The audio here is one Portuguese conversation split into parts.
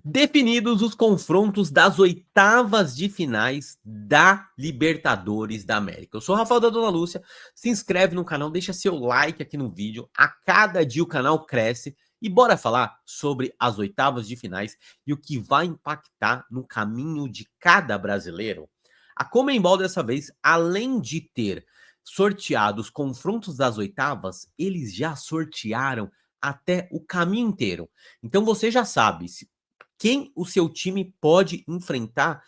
Definidos os confrontos das oitavas de finais da Libertadores da América. Eu sou o Rafael da Dona Lúcia, se inscreve no canal, deixa seu like aqui no vídeo, a cada dia o canal cresce e bora falar sobre as oitavas de finais e o que vai impactar no caminho de cada brasileiro. A Conmebol dessa vez, além de ter sorteado os confrontos das oitavas, eles já sortearam até o caminho inteiro. Então você já sabe quem o seu time pode enfrentar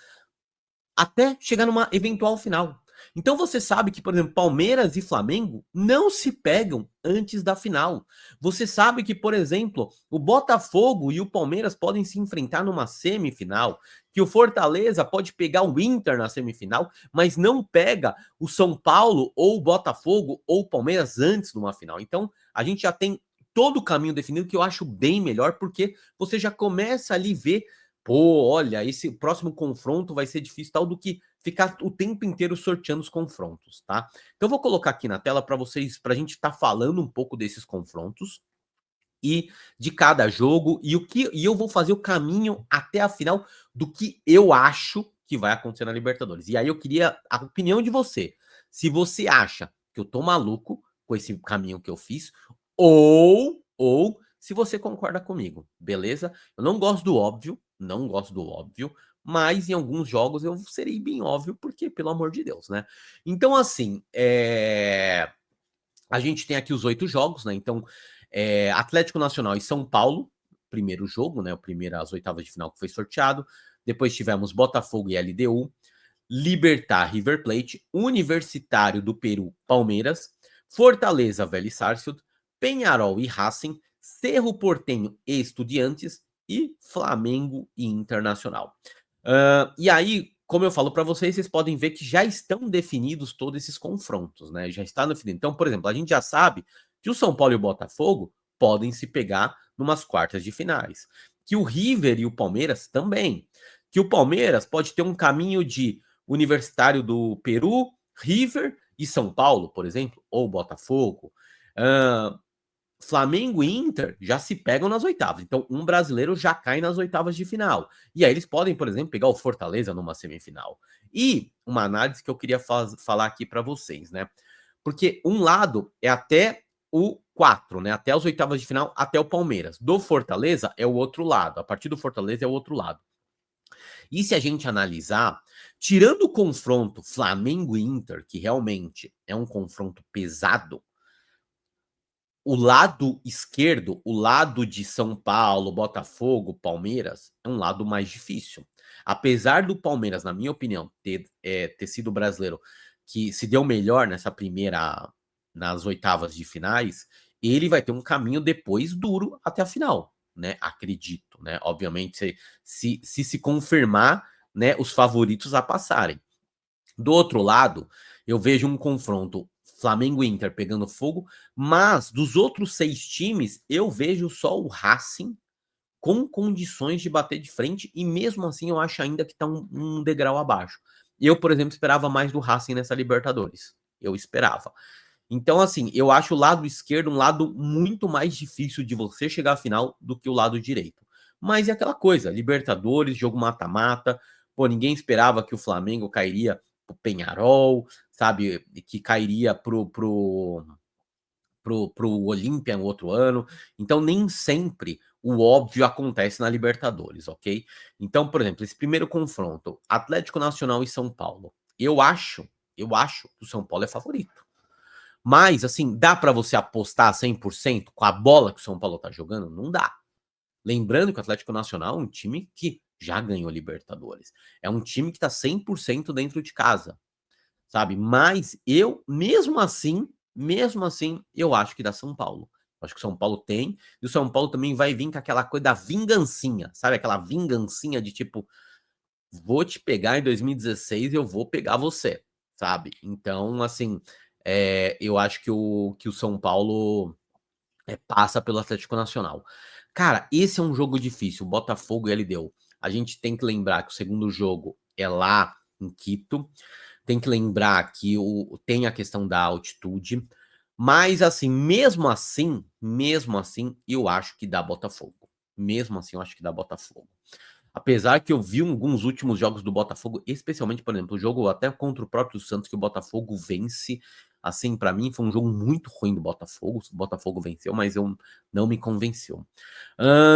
até chegar numa eventual final. Então você sabe que, por exemplo, Palmeiras e Flamengo não se pegam antes da final. Você sabe que, por exemplo, o Botafogo e o Palmeiras podem se enfrentar numa semifinal, que o Fortaleza pode pegar o Inter na semifinal, mas não pega o São Paulo ou o Botafogo ou o Palmeiras antes de uma final. Então, a gente já tem todo o caminho definido, que eu acho bem melhor, porque você já começa ali ver, pô, olha, esse próximo confronto vai ser difícil, tal, do que ficar o tempo inteiro sorteando os confrontos, tá? Então eu vou colocar aqui na tela para vocês, para a gente estar falando um pouco desses confrontos e de cada jogo e eu vou fazer o caminho até a final do que eu acho que vai acontecer na Libertadores. E aí eu queria a opinião de você. Se você acha que eu tô maluco com esse caminho que eu fiz, ou se você concorda comigo, beleza? Eu não gosto do óbvio, não gosto do óbvio, mas em alguns jogos eu serei bem óbvio, porque, pelo amor de Deus, né? Então, assim, a gente tem aqui os 8 jogos, né? Então, Atlético Nacional e São Paulo, primeiro jogo, né? O primeiro, as oitavas de final que foi sorteado. Depois tivemos Botafogo e LDU, Libertad, River Plate, Universitário do Peru, Palmeiras, Fortaleza, Vélez Sarsfield, Peñarol e Racing, Cerro Porteño e Estudiantes e Flamengo e Internacional. E aí, como eu falo para vocês, vocês podem ver que já estão definidos todos esses confrontos, né? Já está definido. Então, por exemplo, a gente já sabe que o São Paulo e o Botafogo podem se pegar numas quartas de finais. Que o River e o Palmeiras também. Que o Palmeiras pode ter um caminho de Universitário do Peru, River e São Paulo, por exemplo, ou Botafogo. Uh, Flamengo e Inter já se pegam nas oitavas. Então, um brasileiro já cai nas oitavas de final. E aí eles podem, por exemplo, pegar o Fortaleza numa semifinal. E uma análise que eu queria falar aqui para vocês, né? Porque um lado é até o 4, né? Até as oitavas de final, até o Palmeiras. Do Fortaleza é o outro lado. A partir do Fortaleza é o outro lado. E se a gente analisar, tirando o confronto Flamengo e Inter, que realmente é um confronto pesado, o lado esquerdo, o lado de São Paulo, Botafogo, Palmeiras, é um lado mais difícil. Apesar do Palmeiras, na minha opinião, ter sido o brasileiro que se deu melhor nessa primeira, nas oitavas de finais, ele vai ter um caminho depois duro até a final, né? Acredito, né? Obviamente, se confirmar, né, os favoritos a passarem. Do outro lado, eu vejo um confronto Flamengo e Inter pegando fogo, mas dos outros 6 times, eu vejo só o Racing com condições de bater de frente, e mesmo assim eu acho ainda que tá um degrau abaixo. Eu, por exemplo, esperava mais do Racing nessa Libertadores. Eu esperava. Então, assim, eu acho o lado esquerdo um lado muito mais difícil de você chegar à final do que o lado direito. Mas é aquela coisa, Libertadores, jogo mata-mata, pô, ninguém esperava que o Flamengo cairia pro Peñarol, sabe, que cairia pro Olímpia no outro ano. Então, nem sempre o óbvio acontece na Libertadores, ok? Então, por exemplo, esse primeiro confronto, Atlético Nacional e São Paulo, eu acho que o São Paulo é favorito. Mas, assim, dá para você apostar 100% com a bola que o São Paulo tá jogando? Não dá. Lembrando que o Atlético Nacional é um time que já ganhou Libertadores. É um time que tá 100% dentro de casa, sabe? Mas eu, mesmo assim, eu acho que dá São Paulo. Eu acho que o São Paulo tem, e o São Paulo também vai vir com aquela coisa da vingancinha, sabe? Aquela vingancinha de tipo, vou te pegar em 2016 e eu vou pegar você, sabe? Então, assim, eu acho que o São Paulo passa pelo Atlético Nacional. Cara, esse é um jogo difícil, Botafogo e LDU. A gente tem que lembrar que o segundo jogo é lá em Quito. Tem que lembrar que tem a questão da altitude. Mas, assim, mesmo assim, eu acho que dá Botafogo. mesmo assim eu acho que dá Botafogo. Apesar que eu vi alguns últimos jogos do Botafogo, especialmente, por exemplo, o jogo até contra o próprio Santos, que o Botafogo vence. Assim, para mim, foi um jogo muito ruim do Botafogo. O Botafogo venceu, mas eu não me convenceu.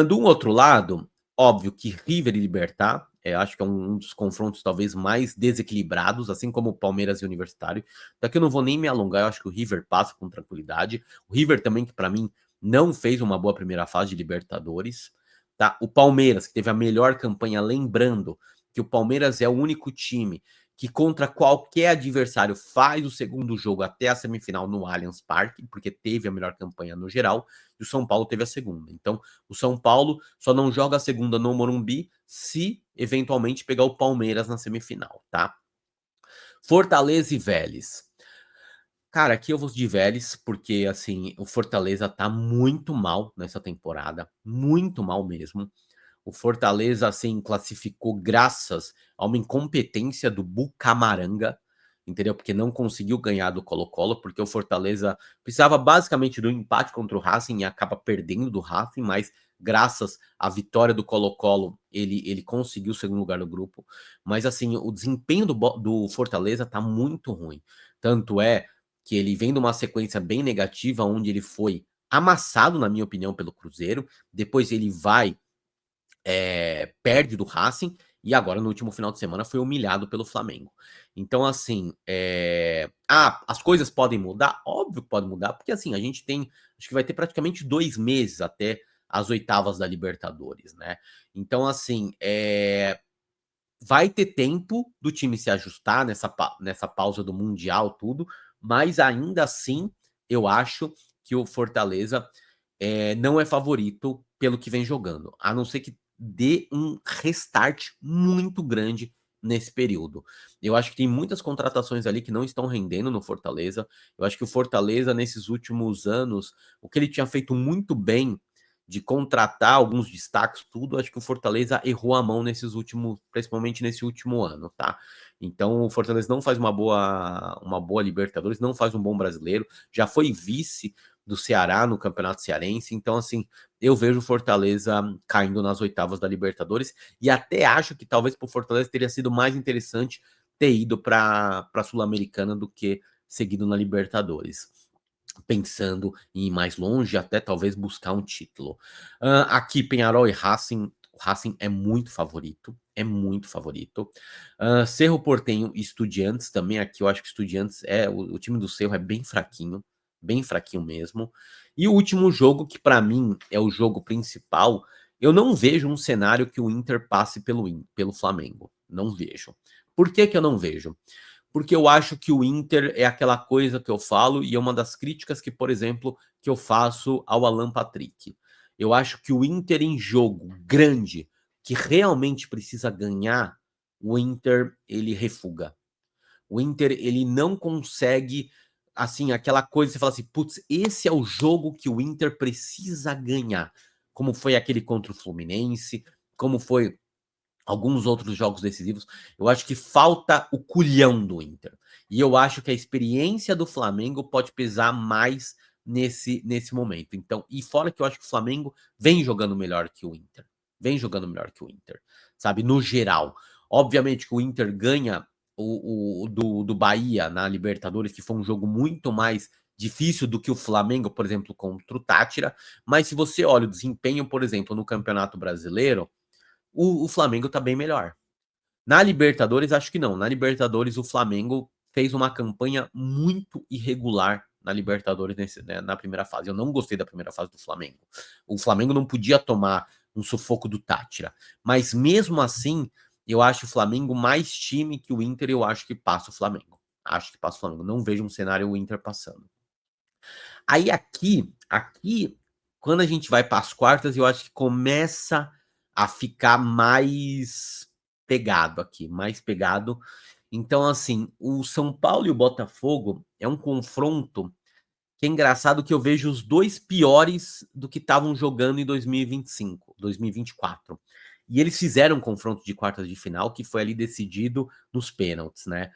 Do outro lado, óbvio que River e Libertad, acho que é um dos confrontos talvez mais desequilibrados, assim como o Palmeiras e o Universitário. Daqui eu não vou nem me alongar, eu acho que o River passa com tranquilidade. O River também, que para mim não fez uma boa primeira fase de Libertadores. Tá? O Palmeiras, que teve a melhor campanha, lembrando que o Palmeiras é o único time que contra qualquer adversário faz o segundo jogo até a semifinal no Allianz Parque, porque teve a melhor campanha no geral, e o São Paulo teve a segunda. Então, o São Paulo só não joga a segunda no Morumbi se eventualmente pegar o Palmeiras na semifinal, tá? Fortaleza e Vélez. Cara, aqui eu vou de Vélez, porque assim, o Fortaleza tá muito mal nessa temporada, muito mal mesmo. O Fortaleza, assim, classificou graças a uma incompetência do Bucamaranga, entendeu? Porque não conseguiu ganhar do Colo-Colo, porque o Fortaleza precisava basicamente do empate contra o Racing e acaba perdendo do Racing, mas graças à vitória do Colo-Colo, ele conseguiu o segundo lugar no grupo. Mas, assim, o desempenho do Fortaleza tá muito ruim. Tanto é que ele vem de uma sequência bem negativa, onde ele foi amassado, na minha opinião, pelo Cruzeiro. Depois ele vai perde do Racing e agora no último final de semana foi humilhado pelo Flamengo. Então, assim, as coisas podem mudar? Óbvio que podem mudar, porque assim, a gente tem, acho que vai ter praticamente 2 meses até as oitavas da Libertadores, né? Então, assim, vai ter tempo do time se ajustar nessa pausa do Mundial, tudo, mas ainda assim, eu acho que o Fortaleza não é favorito pelo que vem jogando, a não ser que dê um restart muito grande nesse período. Eu acho que tem muitas contratações ali que não estão rendendo no Fortaleza. Eu acho que o Fortaleza, nesses últimos anos, o que ele tinha feito muito bem de contratar alguns destaques, tudo, acho que o Fortaleza errou a mão nesses últimos, principalmente nesse último ano, tá? Então o Fortaleza não faz uma boa Libertadores, não faz um bom brasileiro, já foi vice do Ceará no Campeonato Cearense, então assim, eu vejo o Fortaleza caindo nas oitavas da Libertadores e até acho que talvez para o Fortaleza teria sido mais interessante ter ido para a Sul-Americana do que seguido na Libertadores, pensando em ir mais longe, até talvez buscar um título. Aqui, Penharol e Racing, o Racing é muito favorito, é muito favorito. Cerro Porteño e Estudiantes também, aqui eu acho que Estudiantes o time do Cerro é bem fraquinho mesmo. E o último jogo, que para mim é o jogo principal, eu não vejo um cenário que o Inter passe pelo Flamengo, não vejo. Por que eu não vejo? Porque eu acho que o Inter é aquela coisa que eu falo e é uma das críticas que, por exemplo, que eu faço ao Alan Patrick. Eu acho que o Inter em jogo grande, que realmente precisa ganhar, o Inter ele refuga. O Inter ele não consegue assim aquela coisa você fala assim, putz, esse é o jogo que o Inter precisa ganhar, como foi aquele contra o Fluminense, como foi alguns outros jogos decisivos. Eu acho que falta o culhão do Inter. E eu acho que a experiência do Flamengo pode pesar mais nesse momento. Então, e fora que eu acho que o Flamengo vem jogando melhor que o Inter. Vem jogando melhor que o Inter, sabe? No geral. Obviamente que o Inter ganha do Bahia na Libertadores, que foi um jogo muito mais difícil do que o Flamengo, por exemplo, contra o Tátira. Mas se você olha o desempenho, por exemplo, no Campeonato Brasileiro, o Flamengo tá bem melhor. Na Libertadores, acho que não. Na Libertadores, o Flamengo fez uma campanha muito irregular na Libertadores na primeira fase. Eu não gostei da primeira fase do Flamengo. O Flamengo não podia tomar um sufoco do Tátira. Mas mesmo assim, eu acho o Flamengo mais time que o Inter. Eu acho que passa o Flamengo. Acho que passa o Flamengo. Não vejo um cenário o Inter passando. Aí aqui, quando a gente vai para as quartas, eu acho que começa a ficar mais pegado aqui, mais pegado. Então, assim, o São Paulo e o Botafogo é um confronto que é engraçado que eu vejo os dois piores do que estavam jogando em 2025, 2024. E eles fizeram um confronto de quartas de final que foi ali decidido nos pênaltis, né?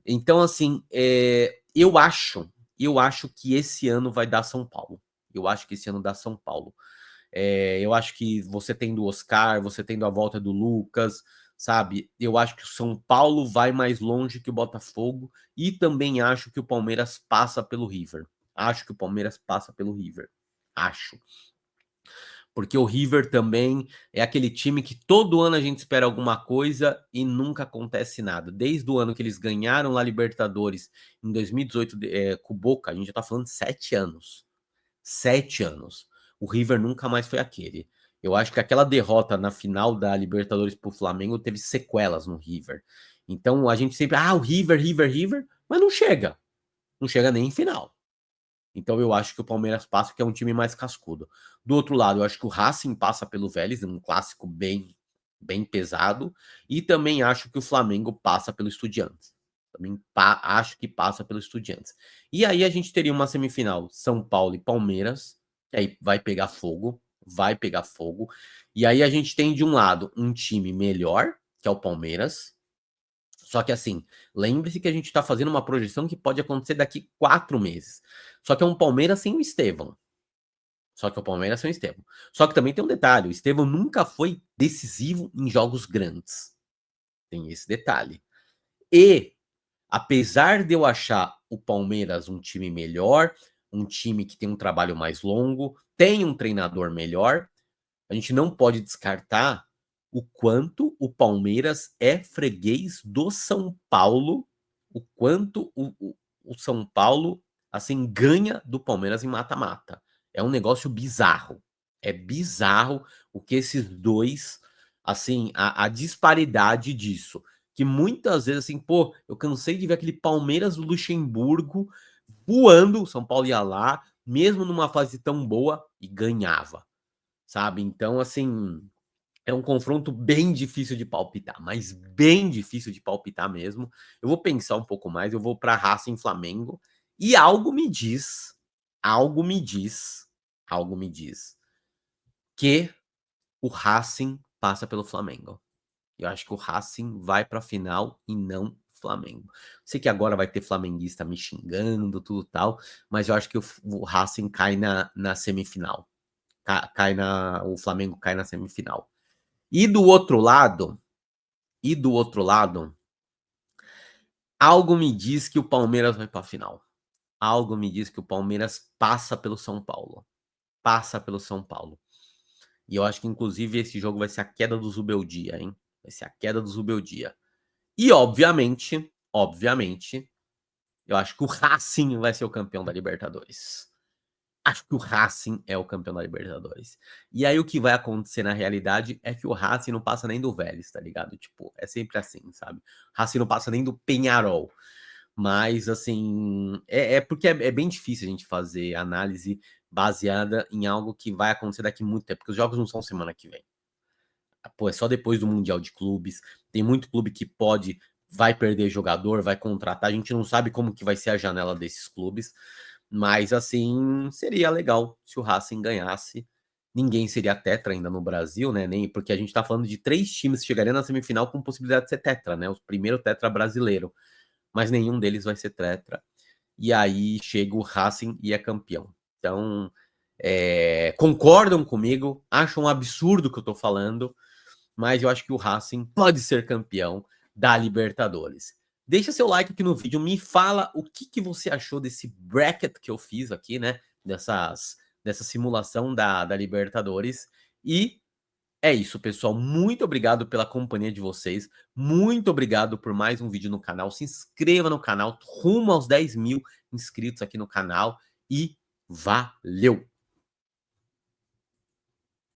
Então, assim, eu acho que esse ano vai dar São Paulo. Eu acho que esse ano dá São Paulo. Eu acho que você tendo o Oscar, você tendo a volta do Lucas, sabe? Eu acho que o São Paulo vai mais longe que o Botafogo e também acho que o Palmeiras passa pelo River. Acho que o Palmeiras passa pelo River. Acho. Porque o River também é aquele time que todo ano a gente espera alguma coisa e nunca acontece nada. Desde o ano que eles ganharam lá Libertadores em 2018 com o Boca, a gente já tá falando de 7 anos. 7 anos. O River nunca mais foi aquele. Eu acho que aquela derrota na final da Libertadores pro Flamengo teve sequelas no River. Então a gente sempre, o River, River, River, mas não chega. Não chega nem em final. Então eu acho que o Palmeiras passa, que é um time mais cascudo. Do outro lado, eu acho que o Racing passa pelo Vélez, um clássico bem pesado. E também acho que o Flamengo passa pelo Estudiantes. Também acho que passa pelo Estudiantes. E aí a gente teria uma semifinal, São Paulo e Palmeiras. E aí vai pegar fogo, vai pegar fogo. E aí a gente tem de um lado um time melhor, que é o Palmeiras. Só que assim, lembre-se que a gente está fazendo uma projeção que pode acontecer daqui 4 meses. Só que é um Palmeiras sem o Estevão. Só que é o Palmeiras sem o Estevão. Só que também tem um detalhe: o Estevão nunca foi decisivo em jogos grandes. Tem esse detalhe. E, apesar de eu achar o Palmeiras um time melhor, um time que tem um trabalho mais longo, tem um treinador melhor, a gente não pode descartar o quanto o Palmeiras é freguês do São Paulo, o quanto o São Paulo assim ganha do Palmeiras em mata-mata. É um negócio bizarro. É bizarro o que esses dois, assim, a disparidade disso. Que muitas vezes, assim, pô, eu cansei de ver aquele Palmeiras do Luxemburgo voando, o São Paulo ia lá, mesmo numa fase tão boa, e ganhava, sabe? Então, assim, é um confronto bem difícil de palpitar, mas bem difícil de palpitar mesmo. Eu vou pensar um pouco mais, eu vou para Racing Flamengo e algo me diz, algo me diz que o Racing passa pelo Flamengo. Eu acho que o Racing vai para a final e não o Flamengo. Sei que agora vai ter flamenguista me xingando, tudo tal, mas eu acho que o Racing cai na semifinal. O Flamengo cai na semifinal. E do outro lado, algo me diz que o Palmeiras vai para a final. Algo me diz que o Palmeiras passa pelo São Paulo. Passa pelo São Paulo. E eu acho que, inclusive, esse jogo vai ser a queda do Zubeldia, hein? Vai ser a queda do Zubeldia. E, obviamente, eu acho que o Racing vai ser o campeão da Libertadores. Acho que o Racing é o campeão da Libertadores. E aí o que vai acontecer na realidade é que o Racing não passa nem do Vélez, tá ligado? Tipo, é sempre assim, sabe? O Racing não passa nem do Peñarol. Mas, assim, porque é bem difícil a gente fazer análise baseada em algo que vai acontecer daqui a muito tempo, porque os jogos não são semana que vem. Pô, é só depois do Mundial de Clubes. Tem muito clube que vai perder jogador, vai contratar. A gente não sabe como que vai ser a janela desses clubes. Mas, assim, seria legal se o Racing ganhasse. Ninguém seria tetra ainda no Brasil, né? Nem porque a gente tá falando de 3 times que chegariam na semifinal com possibilidade de ser tetra, né? O primeiro tetra brasileiro. Mas nenhum deles vai ser tetra. E aí chega o Racing e é campeão. Então, concordam comigo? Acham um absurdo o que eu tô falando? Mas eu acho que o Racing pode ser campeão da Libertadores. Deixa seu like aqui no vídeo, me fala o que você achou desse bracket que eu fiz aqui, né? Dessa simulação da Libertadores. E é isso, pessoal. Muito obrigado pela companhia de vocês. Muito obrigado por mais um vídeo no canal. Se inscreva no canal, rumo aos 10 mil inscritos aqui no canal. E valeu!